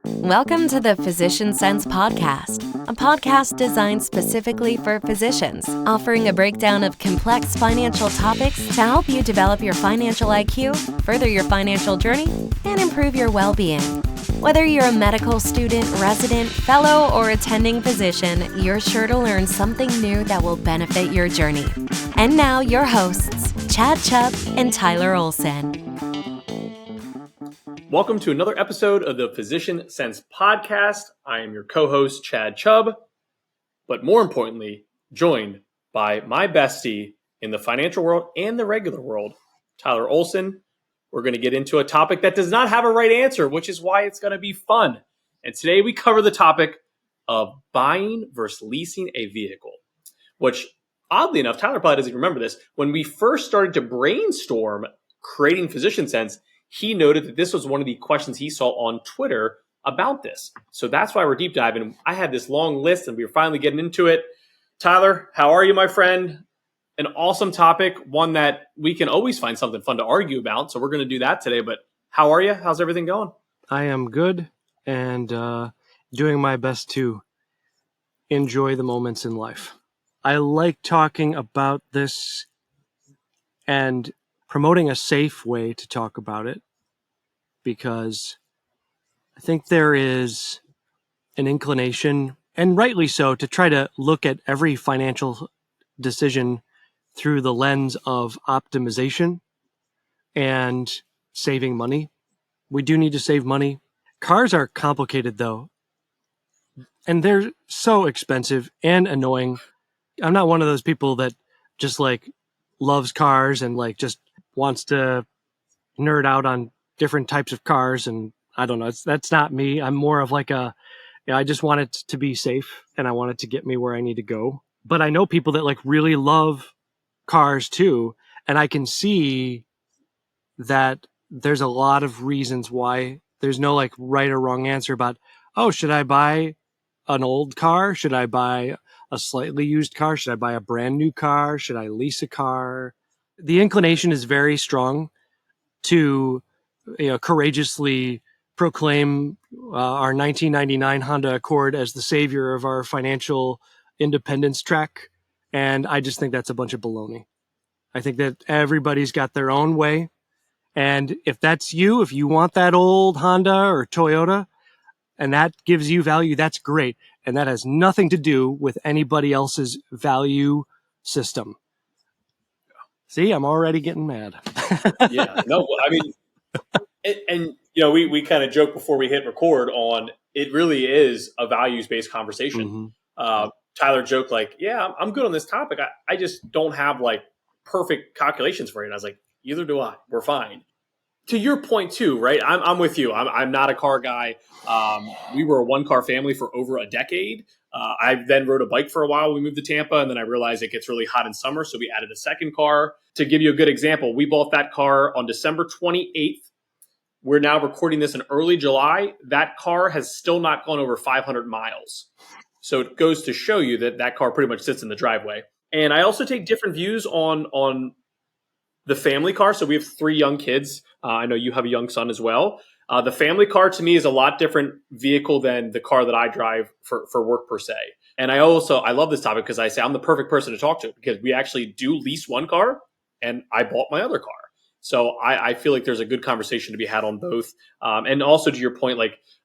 Welcome to the Physician Sense Podcast, a podcast designed specifically for physicians, offering a breakdown of complex financial topics to help you develop your financial IQ, further your financial journey, and improve your well-being. Whether you're a medical student, resident, fellow, or attending physician, you're sure to learn something new that will benefit your journey. And now, your hosts, Chad Chubb and Tyler Olson. Welcome to another episode of the Physician Sense Podcast. I am your co-host, Chad Chubb, but more importantly, joined by my bestie in the financial world and the regular world, Tyler Olson. We're going to get into a topic that does not have a right answer, which is why it's going to be fun. And today we cover the topic of buying versus leasing a vehicle, which oddly enough, Tyler probably doesn't remember this. When we first started to brainstorm creating Physician Sense, he noted that this was one of the questions he saw on Twitter about this. So that's why we're deep diving. I had this long list and we were finally getting into it. Tyler, how are you, my friend? An awesome topic, one that we can always find something fun to argue about. So we're going to do that today. But how are you? How's everything going? I am good and doing my best to enjoy the moments in life. I like talking about this and promoting a safe way to talk about it, because I think there is an inclination, and rightly so, to try to look at every financial decision through the lens of optimization and saving money. We do need to save money. Cars are complicated though, and they're so expensive and annoying. I'm not one of those people that just loves cars and just wants to nerd out on different types of cars, and I don't know. That's not me. I'm more of I just want it to be safe and I want it to get me where I need to go. But I know people that really love cars too, and I can see that there's a lot of reasons why there's no right or wrong answer about, oh, should I buy an old car? Should I buy a slightly used car? Should I buy a brand new car? Should I lease a car? The inclination is very strong to courageously proclaim our 1999 Honda Accord as the savior of our financial independence trek. And I just think that's a bunch of baloney. I think that everybody's got their own way. And if that's you, if you want that old Honda or Toyota and that gives you value, that's great. And that has nothing to do with anybody else's value system. See, I'm already getting mad. Yeah, no, I mean, and we kind of joked before we hit record on it really is a values-based conversation. Mm-hmm. Tyler joked yeah, I'm good on this topic. I just don't have perfect calculations for it. And I was like, either do I. We're fine. To your point too, right? I'm with you. I'm not a car guy. We were a one-car family for over a decade. I then rode a bike for a while. We moved to Tampa, and then I realized it gets really hot in summer, so we added a second car. To give you a good example, we bought that car on December 28th. We're now recording this in early July. That car has still not gone over 500 miles. So it goes to show you that car pretty much sits in the driveway. And I also take different views on the family car. So we have 3 young kids. I know you have a young son as well. The family car to me is a lot different vehicle than the car that I drive for work per se. And I love this topic because I say I'm the perfect person to talk to, because we actually do lease one car and I bought my other car. So I feel like there's a good conversation to be had on both. And also to your point,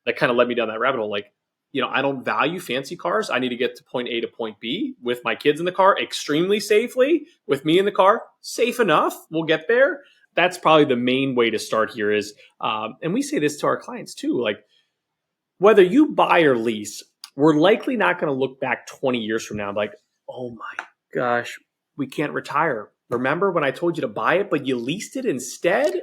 that kind of led me down that rabbit hole. I don't value fancy cars. I need to get to point A to point B with my kids in the car extremely safely, with me in the car safe enough. We'll get there. That's probably the main way to start here is, and we say this to our clients too, whether you buy or lease, we're likely not going to look back 20 years from now oh my gosh, we can't retire. Remember when I told you to buy it, but you leased it instead?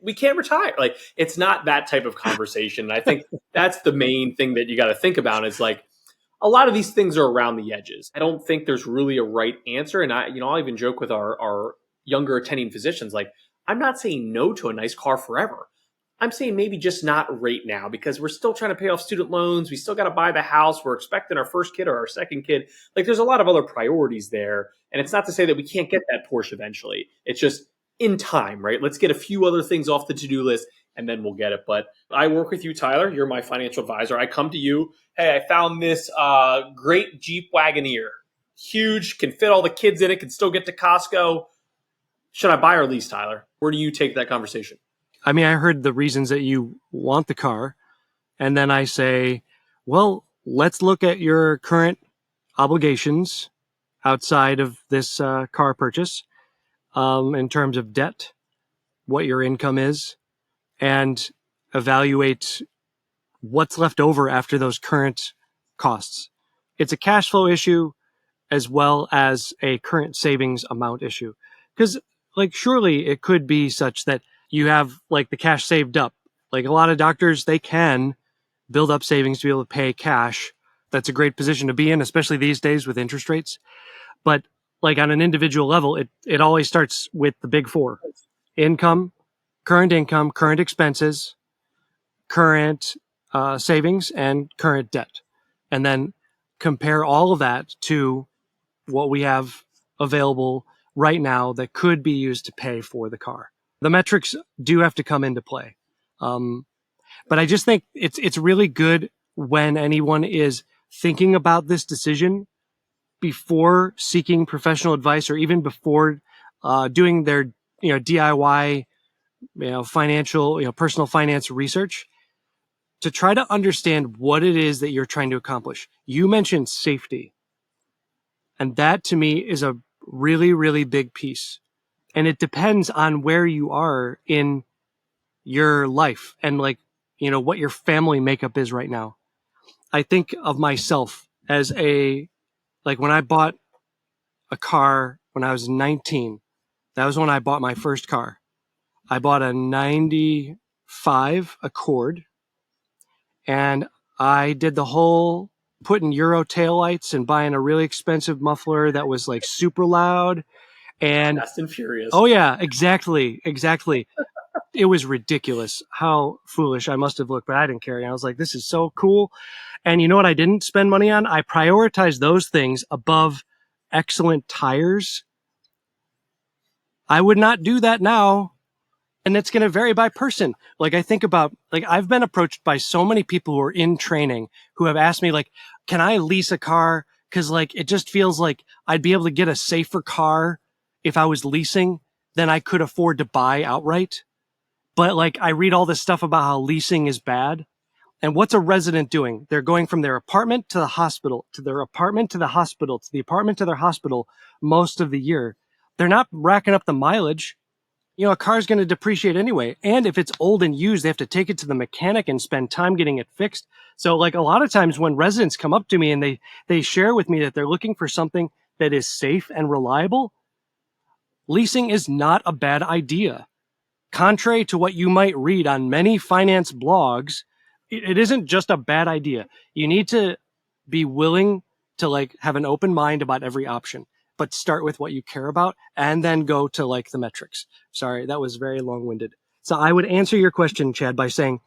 We can't retire. It's not that type of conversation. And I think that's the main thing that you got to think about is a lot of these things are around the edges. I don't think there's really a right answer. And I'll even joke with our younger attending physicians, I'm not saying no to a nice car forever. I'm saying maybe just not right now, because we're still trying to pay off student loans. We still got to buy the house. We're expecting our first kid or our second kid. There's a lot of other priorities there. And it's not to say that we can't get that Porsche eventually. It's just in time, right? Let's get a few other things off the to-do list, and then we'll get it. But I work with you, Tyler. You're my financial advisor. I come to you. Hey, I found this great Jeep Wagoneer. Huge, can fit all the kids in it, can still get to Costco. Should I buy or lease, Tyler? Where do you take that conversation? I mean, I heard the reasons that you want the car. And then I say, well, let's look at your current obligations outside of this car purchase in terms of debt, what your income is, and evaluate what's left over after those current costs. It's a cash flow issue as well as a current savings amount issue. Because, like, surely it could be such that you have, like, the cash saved up. Like, a lot of doctors, they can build up savings to be able to pay cash. That's a great position to be in, especially these days with interest rates. But, like, on an individual level, it always starts with the big four: income, current expenses, current savings, and current debt. And then compare all of that to what we have available right now that could be used to pay for the car. The metrics do have to come into play. But I just think it's really good when anyone is thinking about this decision before seeking professional advice, or even before doing their DIY financial personal finance research, to try to understand what it is that you're trying to accomplish. You mentioned safety, and that to me is a really, really big piece. And it depends on where you are in your life and what your family makeup is right now. I think of myself as when I bought a car when I was 19, that was when I bought my first car. I bought a 95 Accord, and I did the whole putting Euro taillights and buying a really expensive muffler that was like super loud. And Fast and Furious. Oh yeah, exactly. It was ridiculous how foolish I must have looked, but I didn't care. And I was like, this is so cool. And you know what I didn't spend money on? I prioritized those things above excellent tires. I would not do that now. And it's going to vary by person. Like, I think about, I've been approached by so many people who are in training who have asked me, can I lease a car? Because, it just feels like I'd be able to get a safer car if I was leasing than I could afford to buy outright. But, I read all this stuff about how leasing is bad. And what's a resident doing? They're going from their apartment to the hospital, to their apartment to the hospital, to the apartment to their hospital most of the year. They're not racking up the mileage. A car's going to depreciate anyway. And if it's old and used, they have to take it to the mechanic and spend time getting it fixed. So a lot of times when residents come up to me and they share with me that they're looking for something that is safe and reliable, leasing is not a bad idea. Contrary to what you might read on many finance blogs, it isn't just a bad idea. You need to be willing to have an open mind about every option, but start with what you care about and then go to the metrics. Sorry, that was very long-winded. So I would answer your question, Chad, by saying,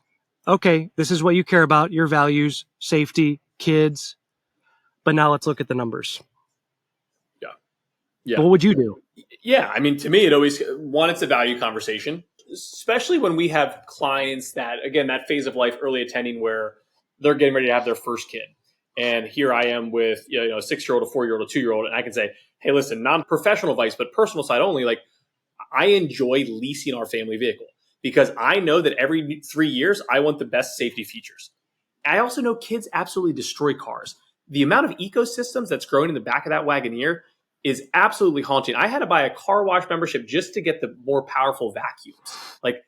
okay, this is what you care about, your values, safety, kids, but now let's look at the numbers. Yeah. What would you do? Yeah. I mean, to me, it's a value conversation, especially when we have clients that, again, that phase of life, early attending, where they're getting ready to have their first kid. And here I am with, a 6-year-old, a 4-year-old, a 2-year-old. And I can say, hey, listen, non-professional advice, but personal side only. I enjoy leasing our family vehicle because I know that every 3 years, I want the best safety features. I also know kids absolutely destroy cars. The amount of ecosystems that's growing in the back of that Wagoneer is absolutely haunting. I had to buy a car wash membership just to get the more powerful vacuums.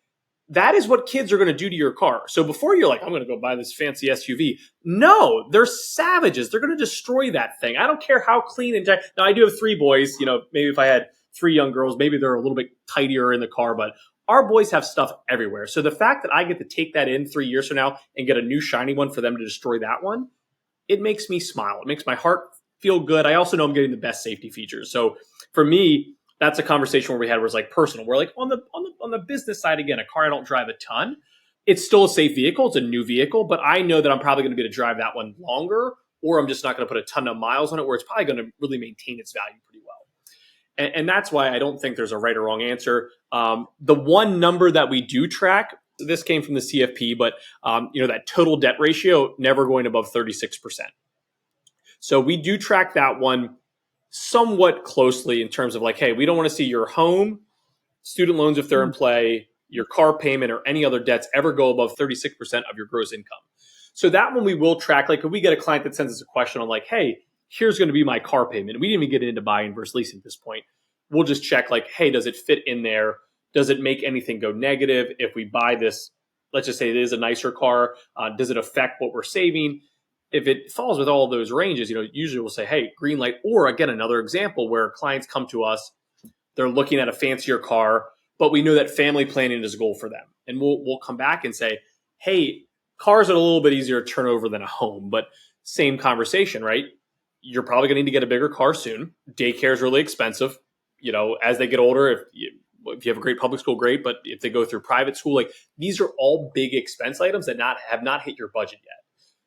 That is what kids are going to do to your car. So before you're I'm going to go buy this fancy SUV. No, they're savages. They're going to destroy that thing. I don't care how clean and tight. Now, I do have 3 boys. Maybe if I had 3 young girls, maybe they're a little bit tidier in the car, but our boys have stuff everywhere. So the fact that I get to take that in 3 years from now and get a new shiny one for them to destroy that one, it makes me smile. It makes my heart feel good. I also know I'm getting the best safety features. So for me, that's a conversation where we had where it's personal. We're on the business side, again, a car I don't drive a ton. It's still a safe vehicle. It's a new vehicle, but I know that I'm probably going to be able to drive that one longer, or I'm just not going to put a ton of miles on it, where it's probably going to really maintain its value pretty well. And that's why I don't think there's a right or wrong answer. The one number that we do track This came from the CFP, but that total debt ratio never going above 36%. So we do track that one somewhat closely in terms of like, hey, we don't want to see your home, student loans if they're in play, your car payment, or any other debts ever go above 36% of your gross income. So that one we will track. Like if we get a client that sends us a question on like, hey, here's going to be my car payment. We didn't even get into buying versus leasing at this point. We'll just check like, hey, does it fit in there? Does it make anything go negative? If we buy this, let's just say it is a nicer car, does it affect what we're saving? If it falls with all of those ranges, usually we'll say, hey, green light. Or again, another example where clients come to us, they're looking at a fancier car, but we know that family planning is a goal for them. And we'll come back and say, hey, cars are a little bit easier to turn over than a home, but same conversation, right? You're probably going to need to get a bigger car soon. Daycare is really expensive. As they get older, if you have a great public school, great. But if they go through private school, like these are all big expense items that have not hit your budget yet.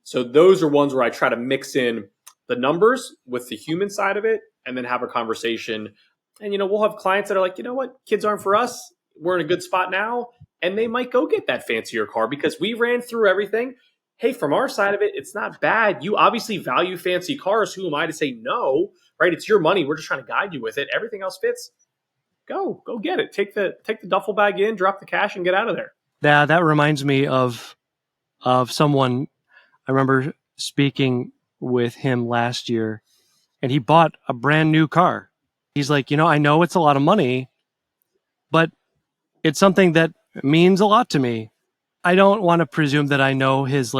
So those are ones where I try to mix in the numbers with the human side of it and then have a conversation. And, we'll have clients that are like, you know what, kids aren't for us. We're in a good spot now. And they might go get that fancier car because we ran through everything. Hey, from our side of it, it's not bad. You obviously value fancy cars. Who am I to say no, right? It's your money. We're just trying to guide you with it. Everything else fits. Go get it. Take the duffel bag in, drop the cash, and get out of there. Yeah, that reminds me of someone. I remember speaking with him last year, and he bought a brand new car. He's like, I know it's a lot of money, but it's something that means a lot to me. I don't want to presume that I know his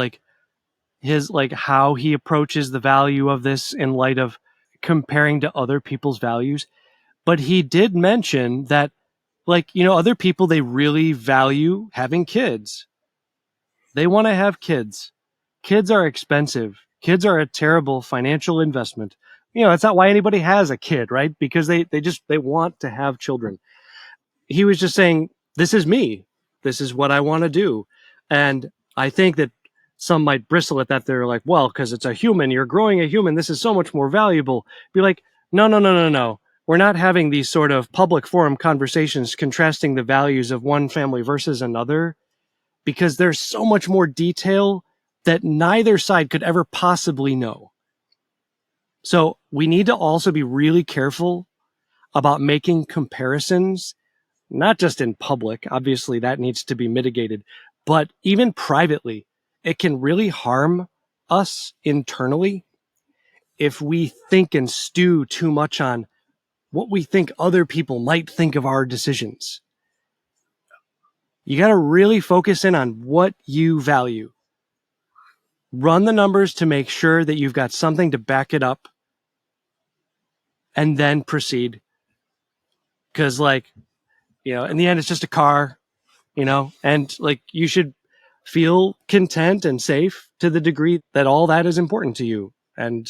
how he approaches the value of this in light of comparing to other people's values. But he did mention that, other people, they really value having kids. They want to have kids. Kids are expensive. Kids are a terrible financial investment. It's not why anybody has a kid, right? Because they want to have children. He was just saying, this is me. This is what I want to do. And I think that some might bristle at that. They're like, well, because it's a human, you're growing a human. This is so much more valuable. Be like, no. We're not having these sort of public forum conversations contrasting the values of one family versus another, because there's so much more detail that neither side could ever possibly know. So we need to also be really careful about making comparisons, not just in public. Obviously, that needs to be mitigated, but even privately, it can really harm us internally if we think and stew too much on what we think other people might think of our decisions. You got to really focus in on what you value. Run the numbers to make sure that you've got something to back it up, and then proceed. Because, in the end, it's just a car, and you should feel content and safe to the degree that all that is important to you, and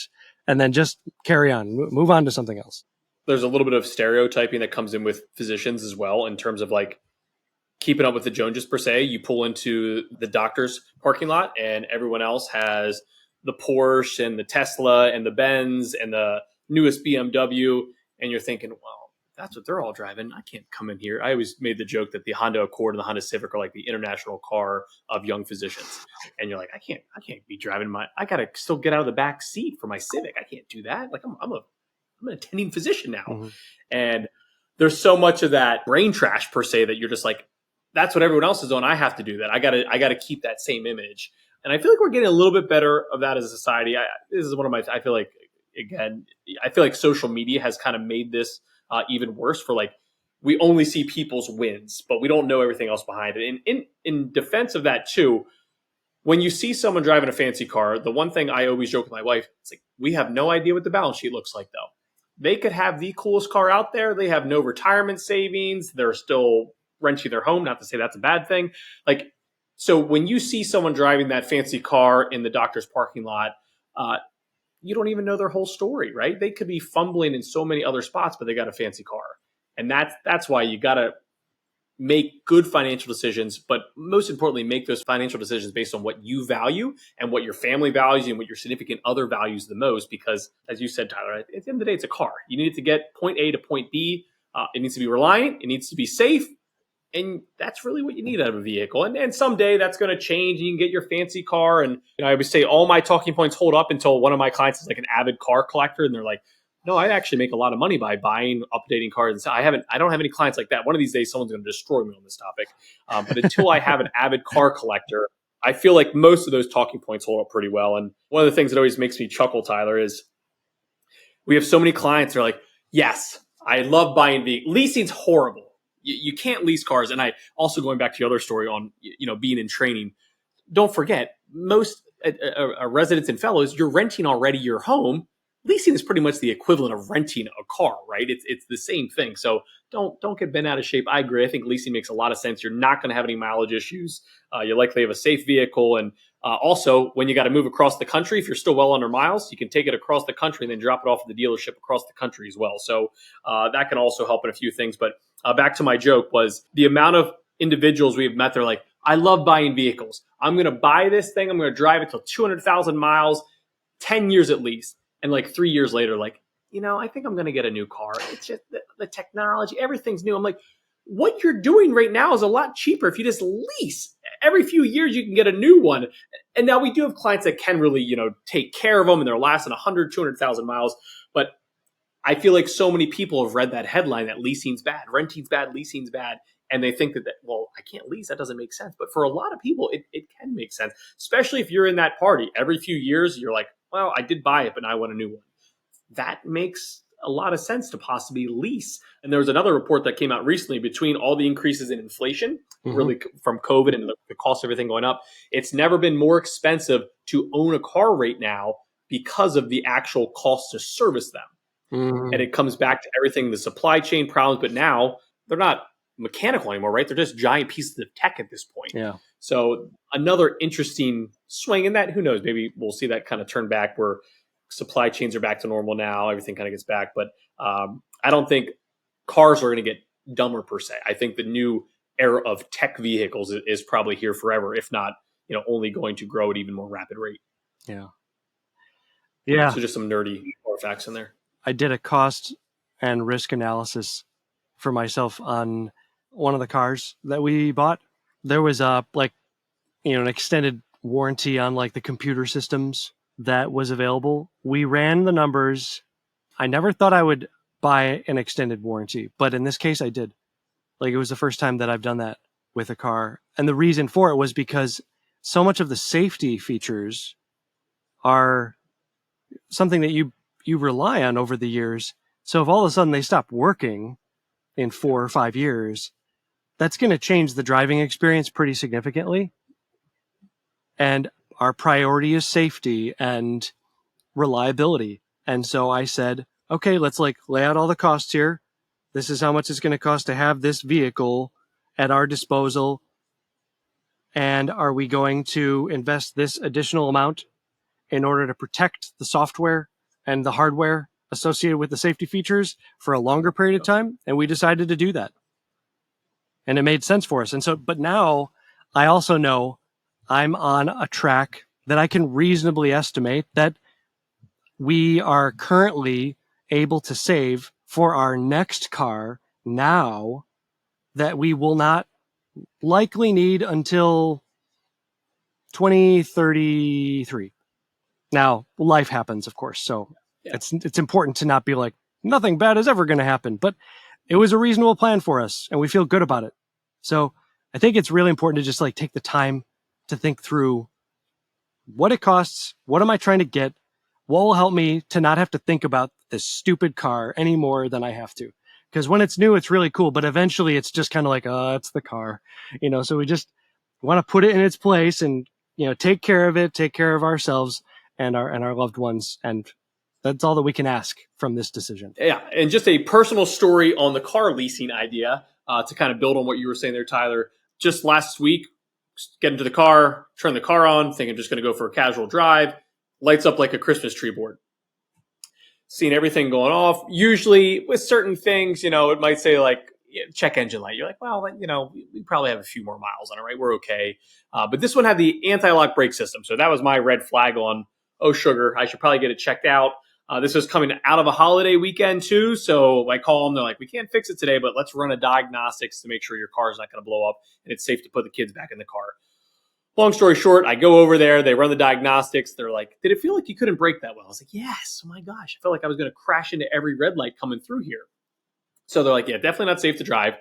then just carry on, move on to something else. There's a little bit of stereotyping that comes in with physicians as well, in terms of keeping up with the Joneses per se. You pull into the doctor's parking lot and everyone else has the Porsche and the Tesla and the Benz and the newest BMW. And you're thinking, well, that's what they're all driving. I can't come in here. I always made the joke that the Honda Accord and the Honda Civic are like the international car of young physicians. And you're like, I can't be driving I got to still get out of the back seat for my Civic. I can't do that. I'm an attending physician now. Mm-hmm. And there's so much of that brain trash per se that you're just like, that's what everyone else is doing. I have to do that. I gotta keep that same image. And I feel like we're getting a little bit better of that as a society. This is one of my, I feel like social media has kind of made this even worse for we only see people's wins, but we don't know everything else behind it. And in defense of that too, when you see someone driving a fancy car, the one thing I always joke with my wife, it's like, we have no idea what the balance sheet looks like though. They could have the coolest car out there. They have no retirement savings. They're still renting their home. Not to say that's a bad thing. So when you see someone driving that fancy car in the doctor's parking lot, you don't even know their whole story, right? They could be fumbling in so many other spots, but they got a fancy car. And that's why you got to make good financial decisions, but most importantly, make those financial decisions based on what you value and what your family values and what your significant other values the most. Because as you said, Tyler, at the end of the day, it's a car. You need it to get point A to point B. It needs to be reliant. It needs to be safe. And that's really what you need out of a vehicle. And someday that's going to change. You can get your fancy car. And I would say all my talking points hold up until one of my clients is like an avid car collector. And they're like, no, I actually make a lot of money by buying, updating cars. And so I don't have any clients like that. One of these days, someone's going to destroy me on this topic. But until I have an avid car collector, I feel like most of those talking points hold up pretty well. And one of the things that always makes me chuckle, Tyler, is we have so many clients that are like, yes, I love buying vehicles. Leasing's horrible. You can't lease cars. And I also, going back to the other story on, being in training, don't forget, most residents and fellows, you're renting already your home. Leasing is pretty much the equivalent of renting a car, right? It's the same thing. So don't get bent out of shape. I agree. I think leasing makes a lot of sense. You're not going to have any mileage issues. You likely have a safe vehicle. And also, when you got to move across the country, if you're still well under miles, you can take it across the country and then drop it off at the dealership across the country as well. So that can also help in a few things. But back to my joke was the amount of individuals we've met. They're like, I love buying vehicles. I'm going to buy this thing. I'm going to drive it till 200,000 miles, 10 years at least. And like 3 years later, like, I think I'm going to get a new car. It's just the technology, everything's new. I'm like, what you're doing right now is a lot cheaper if you just lease. Every few years, you can get a new one. And now we do have clients that can really, take care of them and they're lasting 100, 200,000 miles. But I feel like so many people have read that headline that leasing's bad, renting's bad, leasing's bad. And they think that, well, I can't lease. That doesn't make sense. But for a lot of people, it can make sense, especially if you're in that party. Every few years, you're like, well, I did buy it, but now I want a new one. That makes a lot of sense to possibly lease. And there was another report that came out recently between all the increases in inflation, really from COVID and the cost of everything going up. It's never been more expensive to own a car right now because of the actual cost to service them. And it comes back to everything, the supply chain problems, but now they're not mechanical anymore, right? They're just giant pieces of tech at this point. Yeah. So another interesting swing in that, who knows, maybe we'll see that kind of turn back where supply chains are back to normal now. Everything kind of gets back. But I don't think cars are going to get dumber per se. I think the new era of tech vehicles is probably here forever, if not, only going to grow at even more rapid rate. Yeah. Yeah. So just some nerdy facts in there. I did a cost and risk analysis for myself on one of the cars that we bought. There was an extended warranty on like the computer systems that was available. We ran the numbers. I never thought I would buy an extended warranty, but in this case I did. Like, it was the first time that I've done that with a car. And the reason for it was because so much of the safety features are something that you rely on over the years. So if all of a sudden they stop working in 4 or 5 years, that's going to change the driving experience pretty significantly. And our priority is safety and reliability. And so I said, okay, let's lay out all the costs here. This is how much it's going to cost to have this vehicle at our disposal. And are we going to invest this additional amount in order to protect the software and the hardware associated with the safety features for a longer period of time? And we decided to do that. And it made sense for us. And so, but now I also know I'm on a track that I can reasonably estimate that we are currently able to save for our next car now that we will not likely need until 2033. Now, life happens, of course. So it's important to not be like, nothing bad is ever going to happen. But it was a reasonable plan for us, and we feel good about it. So I think it's really important to just take the time to think through what it costs, what am I trying to get, what will help me to not have to think about this stupid car any more than I have to. Because when it's new, it's really cool, but eventually it's just kind of like, it's the car, so we just want to put it in its place and, take care of it, take care of ourselves and our loved ones. And that's all that we can ask from this decision. Yeah. And just a personal story on the car leasing idea to kind of build on what you were saying there, Tyler. Just last week, get into the car, turn the car on, think I'm just going to go for a casual drive, lights up like a Christmas tree board. Seeing everything going off. Usually with certain things, it might say check engine light. You're like, well, we probably have a few more miles on it, right? We're okay. But this one had the anti-lock brake system. So that was my red flag on, oh, sugar, I should probably get it checked out. This was coming out of a holiday weekend too. So I call them. They're like, we can't fix it today, but let's run a diagnostics to make sure your car is not going to blow up and it's safe to put the kids back in the car. Long story short, I go over there. They run the diagnostics. They're like, did it feel like you couldn't brake that well? I was like, yes. Oh my gosh. I felt like I was going to crash into every red light coming through here. So they're like, yeah, definitely not safe to drive.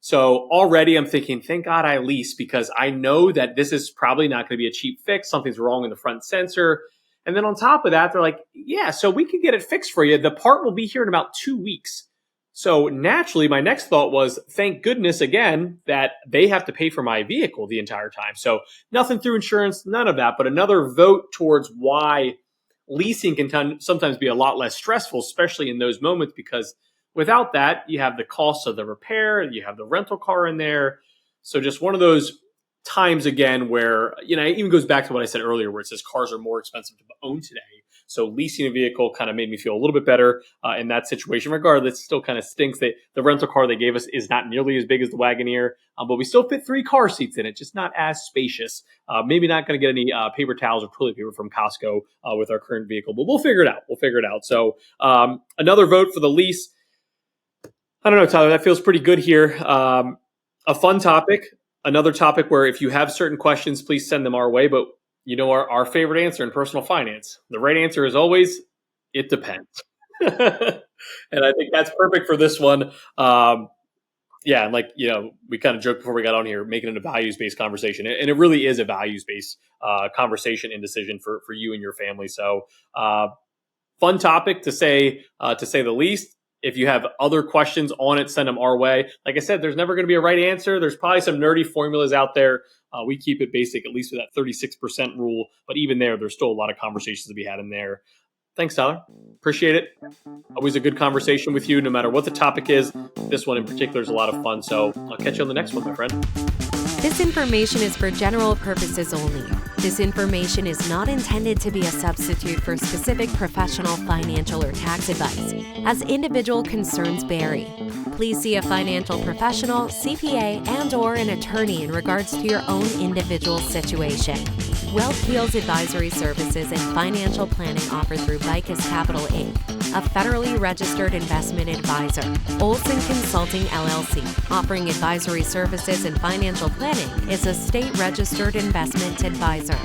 So already I'm thinking, thank God I lease, because I know that this is probably not going to be a cheap fix. Something's wrong in the front sensor. And then on top of that, they're like, yeah, so we can get it fixed for you. The part will be here in about 2 weeks. So naturally, my next thought was, thank goodness again that they have to pay for my vehicle the entire time. So nothing through insurance, none of that, but another vote towards why leasing can sometimes be a lot less stressful, especially in those moments, because without that, you have the cost of the repair, you have the rental car in there. So just one of those times again where, it even goes back to what I said earlier, where it says cars are more expensive to own today. So leasing a vehicle kind of made me feel a little bit better in that situation. Regardless, it still kind of stinks that the rental car they gave us is not nearly as big as the Wagoneer, but we still fit 3 car seats in it, just not as spacious. Maybe not going to get any paper towels or toilet paper from Costco with our current vehicle, but we'll figure it out. So another vote for the lease. I don't know, Tyler, that feels pretty good here. A fun topic. Another topic where if you have certain questions, please send them our way. But our favorite answer in personal finance, the right answer is always, it depends. And I think that's perfect for this one. And we kind of joked before we got on here, making it a values-based conversation. And it really is a values-based conversation and decision for you and your family. So fun topic to say the least. If you have other questions on it, send them our way. Like I said, there's never going to be a right answer. There's probably some nerdy formulas out there. We keep it basic, at least with that 36% rule. But even there's still a lot of conversations to be had in there. Thanks, Tyler. Appreciate it. Always a good conversation with you, no matter what the topic is. This one in particular is a lot of fun. So I'll catch you on the next one, my friend. This information is for general purposes only. This information is not intended to be a substitute for specific professional, financial, or tax advice, as individual concerns vary. Please see a financial professional, CPA, and/or an attorney in regards to your own individual situation. Wealth Wheels Advisory Services and Financial Planning offered through Vicus Capital Inc., a federally registered investment advisor. Olson Consulting LLC, offering advisory services and financial planning, is a state-registered investment advisor.